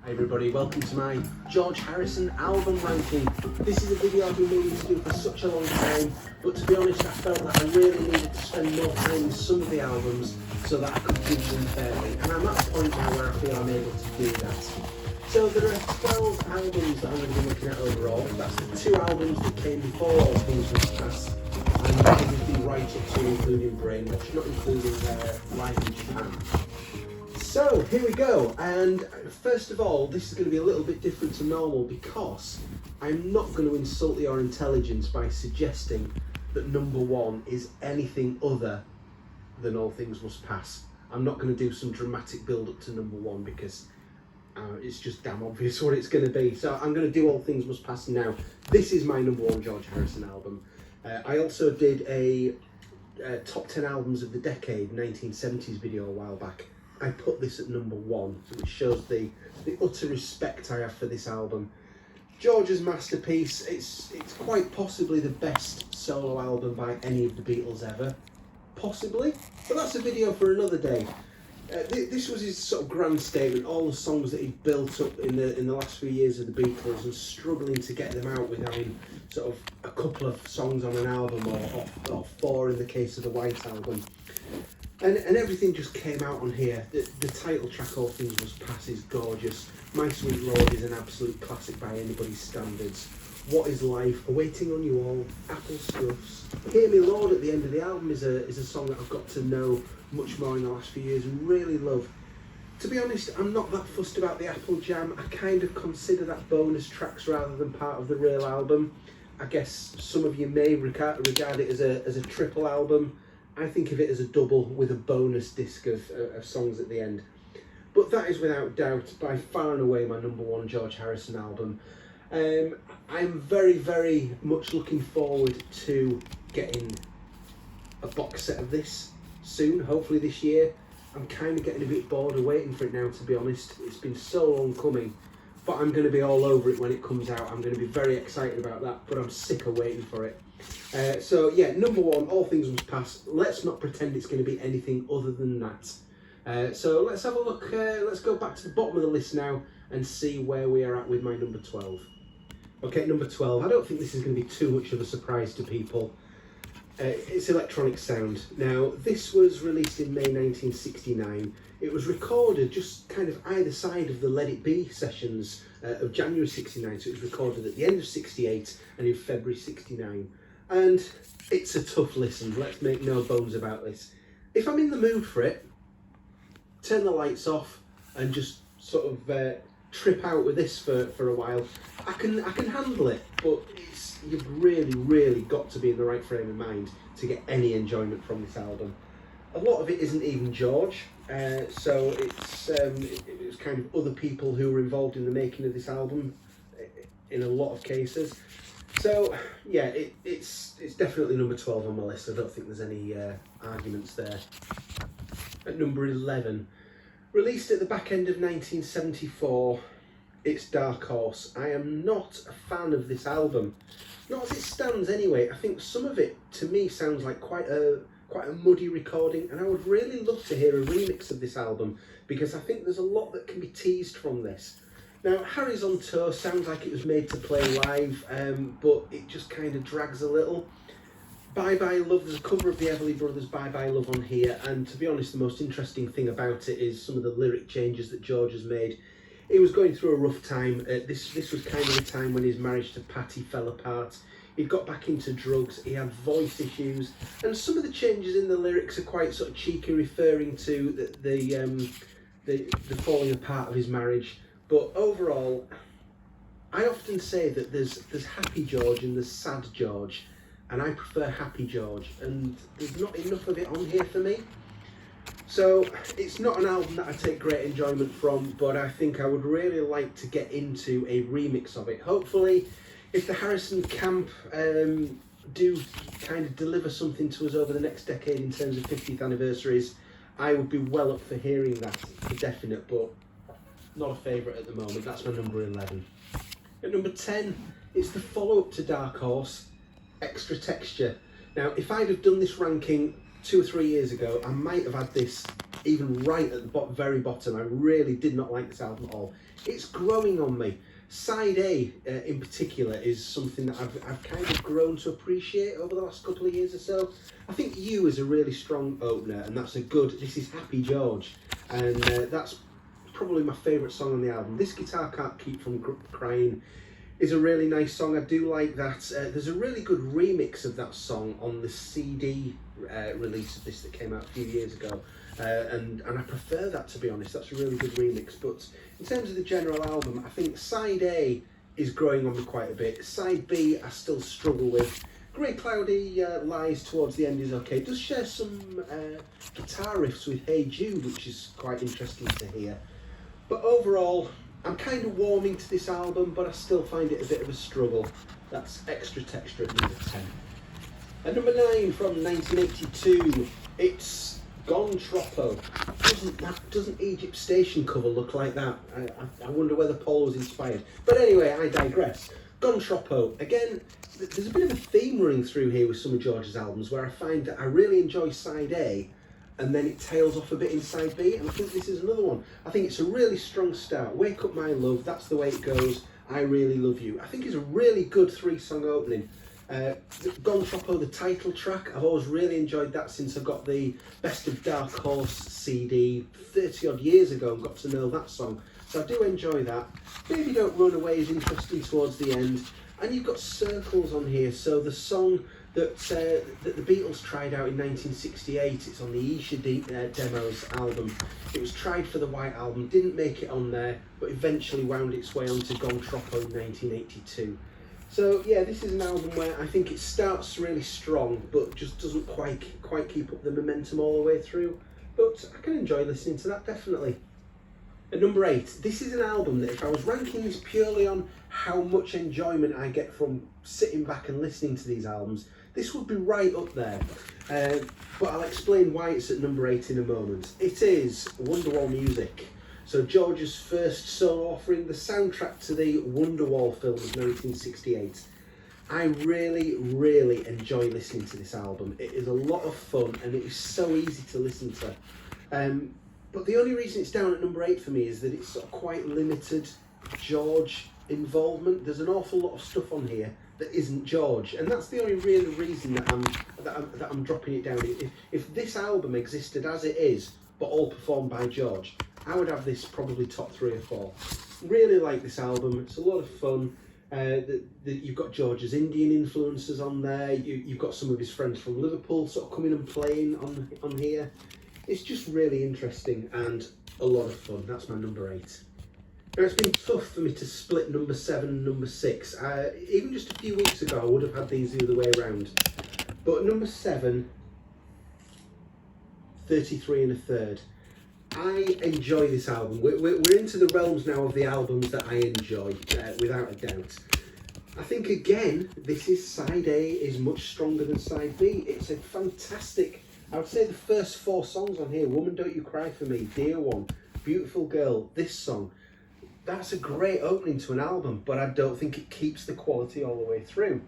Hey everybody, welcome to my George Harrison album ranking. This is a video I've been meaning to do for such a long time, but to be honest I felt that I really needed to spend more time with some of the albums so that I could judge them fairly, and I'm at a point now where I feel I'm able to do that. So there are 12 albums that I'm going to be looking at overall. That's the 2 albums that came before All Things Must Pass, and everything right up to including Brainwash, not including Live in Japan. So here we go, and first of all, this is going to be a little bit different to normal because I'm not going to insult your intelligence by suggesting that number 1 is anything other than All Things Must Pass. I'm not going to do some dramatic build up to number 1 because it's just damn obvious what it's going to be. So I'm going to do All Things Must Pass now. This is my number 1 George Harrison album. I also did a top 10 albums of the decade 1970s video a while back. I put this at number 1, which shows the utter respect I have for this album. George's masterpiece. It's quite possibly the best solo album by any of the Beatles ever. Possibly, but that's a video for another day. This was his sort of grand statement, all the songs that he built up in the last few years of the Beatles and struggling to get them out with having sort of a couple of songs on an album or 4 in the case of the White Album. And everything just came out on here. The title track, All Things Must Pass, is gorgeous. My Sweet Lord is an absolute classic by anybody's standards. What Is Life, Awaiting on You All, Apple Scruffs. Hear Me Lord at the end of the album is a song that I've got to know much more in the last few years and really love. To be honest, I'm not that fussed about the Apple Jam. I kind of consider that bonus tracks rather than part of the real album. I guess some of you may regard it as a triple album. I think of it as a double with a bonus disc of songs at the end. But that is without doubt by far and away my number 1 George Harrison album. I'm very, very much looking forward to getting a box set of this soon, hopefully this year. I'm kind of getting a bit bored of waiting for it now, to be honest. It's been so long coming, but I'm going to be all over it when it comes out. I'm going to be very excited about that, but I'm sick of waiting for it. So yeah, number 1, All Things Must Pass. Let's not pretend it's going to be anything other than that. So let's have a look, let's go back to the bottom of the list now and see where we are at with my number 12. Okay, number 12, I don't think this is going to be too much of a surprise to people. It's Electronic Sound. Now, this was released in May 1969. It was recorded just kind of either side of the Let It Be sessions of January 69, so it was recorded at the end of 68 and in February 69. And it's a tough listen, let's make no bones about this. If I'm in the mood for it, turn the lights off and just sort of trip out with this for a while, I can handle it, but you've really got to be in the right frame of mind to get any enjoyment from this album. A lot of it isn't even George, so it was kind of other people who were involved in the making of this album in a lot of cases. So yeah, it's definitely number 12 on my list. I don't think there's any arguments there. At number 11, released at the back end of 1974, it's Darkhorse. I am not a fan of this album, not as it stands anyway. I think some of it to me sounds like quite a muddy recording, and I would really love to hear a remix of this album because I think there's a lot that can be teased from this. Now, Harry's on Tour sounds like it was made to play live, but it just kind of drags a little. Bye Bye Love, there's a cover of the Everly Brothers' Bye Bye Love on here, and to be honest, the most interesting thing about it is some of the lyric changes that George has made. He was going through a rough time. This was kind of a time when his marriage to Patty fell apart. He got back into drugs, he had voice issues, and some of the changes in the lyrics are quite sort of cheeky, referring to the falling apart of his marriage. But overall, I often say that there's Happy George and there's Sad George, and I prefer Happy George, and there's not enough of it on here for me. So it's not an album that I take great enjoyment from, but I think I would really like to get into a remix of it. Hopefully, if the Harrison camp do kind of deliver something to us over the next decade in terms of 50th anniversaries, I would be well up for hearing that for definite, but not a favourite at the moment. That's my number 11. At number 10, it's the follow-up to Darkhorse, Extra Texture. Now, if I'd have done this ranking 2 or 3 years ago, I might have had this even right at the very bottom. I really did not like this album at all. It's growing on me. Side A in particular is something that I've kind of grown to appreciate over the last couple of years or so. I think You is a really strong opener, and that's a good, this is Happy George, and that's probably my favourite song on the album. This Guitar Can't Keep From Crying is a really nice song. I do like that. There's a really good remix of that song on the CD release of this that came out a few years ago, and I prefer that, to be honest. That's a really good remix. But in terms of the general album, I think Side A is growing on me quite a bit. Side B I still struggle with. Grey Cloudy Lies towards the end is okay. It does share some guitar riffs with Hey Jude, which is quite interesting to hear. But overall, I'm kind of warming to this album, but I still find it a bit of a struggle. That's Extra Texture at number 10. At number 9 from 1982, it's Gone Troppo. Doesn't Egypt Station cover look like that? I wonder whether Paul was inspired. But anyway, I digress. Gone Troppo. Again, there's a bit of a theme running through here with some of George's albums where I find that I really enjoy Side A, and then it tails off a bit in Side B, and I think this is another one. I think it's a really strong start. Wake Up My Love, That's the Way It Goes, I Really Love You. I think it's a really good 3-song opening. Gone Troppo, the title track, I've always really enjoyed that since I got the Best of Darkhorse CD 30 odd years ago and got to know that song. So I do enjoy that. Baby Don't Run Away is interesting towards the end. And you've got Circles on here, so the song that the Beatles tried out in 1968, it's on the Isha Demos album. It was tried for the White Album, didn't make it on there, but eventually wound its way onto Gone Troppo in 1982. So yeah, this is an album where I think it starts really strong, but just doesn't quite keep up the momentum all the way through. But I can enjoy listening to that, definitely. At number 8, this is an album that if I was ranking this purely on how much enjoyment I get from sitting back and listening to these albums, this would be right up there. But I'll explain why it's at number 8 in a moment. It is Wonderwall music. So George's first solo offering, the soundtrack to the Wonderwall film of 1968. I really, really enjoy listening to this album. It is a lot of fun and it is so easy to listen to. But the only reason it's down at number 8 for me is that it's sort of quite limited George involvement. There's an awful lot of stuff on here that isn't George, and that's the only real reason that I'm dropping it down. If this album existed as it is, but all performed by George, I would have this probably top 3 or 4. Really like this album. It's a lot of fun. You've got George's Indian influences on there. You've got some of his friends from Liverpool sort of coming and playing on here. It's just really interesting and a lot of fun. That's my number 8. Now, it's been tough for me to split number 7 and number 6. Even just a few weeks ago, I would have had these the other way around. But number 7, 33 1/3. I enjoy this album. We're into the realms now of the albums that I enjoy, without a doubt. I think, again, Side A is much stronger than Side B. It's a fantastic... I would say the first 4 songs on here, Woman Don't You Cry For Me, Dear One, Beautiful Girl, this song, that's a great opening to an album, but I don't think it keeps the quality all the way through.